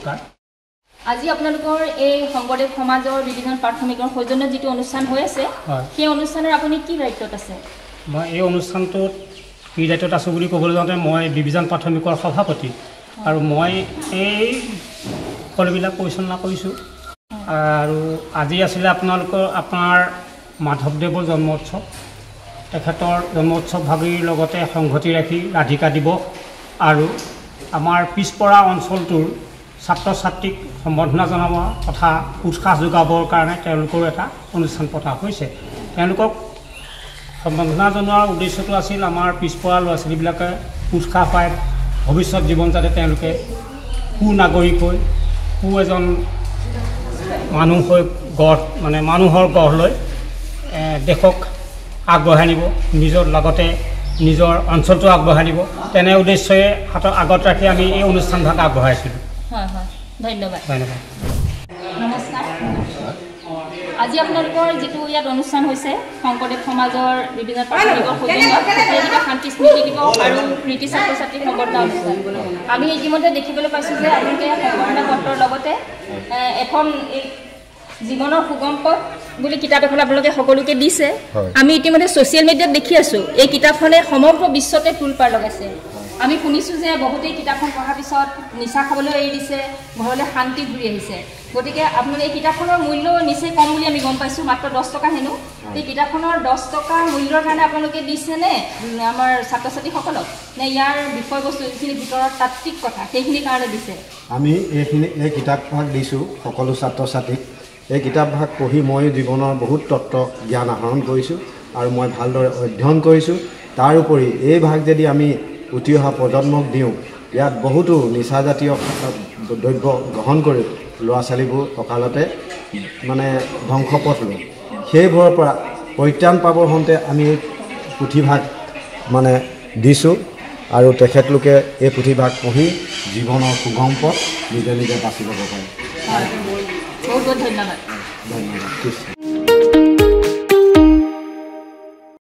নমস্কাৰ। আজি আপোনালোকৰ এই শংকৰদেৱ সমাজৰ বিভাজন প্ৰাথমিকৰ সৌজন্য যিটো অনুষ্ঠান হৈ আছে সেই অনুষ্ঠানৰ আপুনি কি দায়িত্বত আছে? মই এই অনুষ্ঠানটোত কি দায়িত্বত আছোঁ বুলি ক'বলৈ যাওঁতে মই বিভাজন প্ৰাথমিকৰ সভাপতি আৰু মই এই সকলোবিলাক পৰিচালনা কৰিছোঁ। আৰু আজি আছিলে আপোনাৰ মাধৱদেৱৰ জন্ম উৎসৱ। তেখেতৰ জন্ম উৎসৱ ভাগিৰ লগতে সংগতি ৰাখি ৰাধিকা দিৱস আৰু আমাৰ পিছপৰা অঞ্চলটোৰ ছাত্ৰ ছাত্ৰীক সম্বৰ্ধনা জনাব তথা উৎসাহ যোগাবৰ কাৰণে তেওঁলোকৰ এটা অনুষ্ঠান পতা হৈছে। তেওঁলোকক সম্বৰ্ধনা জনোৱাৰ উদ্দেশ্যটো আছিল আমাৰ পিছপৰা ল'ৰা ছোৱালীবিলাকে উৎসাহ পায় ভৱিষ্যত জীৱন যাতে তেওঁলোকে সুনাগৰিক হৈ এজন মানুহ হৈ মানুহৰ গঢ় লৈ দেশক আগবঢ়াই নিব, নিজৰ লগতে নিজৰ অঞ্চলটো আগবঢ়াই নিব, তেনে উদ্দেশ্যৰে হাতত আগত ৰাখি আমি এই অনুষ্ঠানভাগ আগবঢ়াইছিলোঁ। হয় হয়, ধন্যবাদ। ধন্যবাদ। নমস্কাৰ। আজি আপোনালোকৰ যিটো ইয়াত অনুষ্ঠান হৈছে শংকৰদেৱ সমাজৰ বিভাজন প্ৰাথমিকৰ সৌজন্যত শান্তি স্মৃতি দিৱস আৰু কৃতি ছাত্ৰ ছাত্ৰীক সম্বৰ্ধনা অনুষ্ঠান। আমি ইতিমধ্যে দেখিবলৈ পাইছোঁ যে আপোনালোকে সম্বৰ্ধনা পত্ৰৰ লগতে এখন এই জীৱনৰ সুগম পথ বুলি কিতাপ এখন আপোনালোকে সকলোকে দিছে। আমি ইতিমধ্যে ছ'চিয়েল মিডিয়াত দেখি আছোঁ এই কিতাপখনে সমগ্ৰ বিশ্বতে তোলপাৰ লগাইছে। আমি শুনিছোঁ যে বহুতেই কিতাপখন পঢ়াৰ পিছত নিচা খাবলৈ এৰি দিছে, ঘৰলৈ শান্তি ঘূৰি আহিছে। গতিকে আপোনালোকে এই কিতাপখনৰ মূল্য নিচেই কম বুলি আমি গম পাইছোঁ, মাত্ৰ 10 টকা হেনো। এই কিতাপখনৰ 10 টকাৰ মূল্যৰ কাৰণে আপোনালোকে দিছেনে আমাৰ ছাত্ৰ ছাত্ৰীসকলক, নে ইয়াৰ বিষয়বস্তু যিখিনি ভিতৰত তাত্ত্বিক কথা সেইখিনিৰ কাৰণে দিছে? আমি এই কিতাপভাগ দিছোঁ সকলো ছাত্ৰ ছাত্ৰীক। এই কিতাপভাগ পঢ়ি মই জীৱনৰ বহুত তত্ত্ব জ্ঞান আহৰণ কৰিছোঁ আৰু মই ভালদৰে অধ্যয়ন কৰিছোঁ। তাৰ উপৰি এই ভাগ যদি আমি উঠি অহা প্ৰজন্মক দিওঁ, ইয়াত বহুতো নিচাজাতীয় দ্ৰব্য গ্ৰহণ কৰি ল'ৰা ছোৱালীবোৰ অকালতে ধ্বংসপথ লয়। সেইবোৰৰ পৰা পৰিত্ৰাণ পাবৰ হওঁতে আমি এই পুথিভাগ দিছোঁ আৰু তেখেতলোকে এই পুথিভাগ পঢ়ি জীৱনৰ সুগম পথ নিজে নিজে বাছি ল'ব পাৰে। বহুত বহুত ধন্যবাদ। ধন্যবাদ।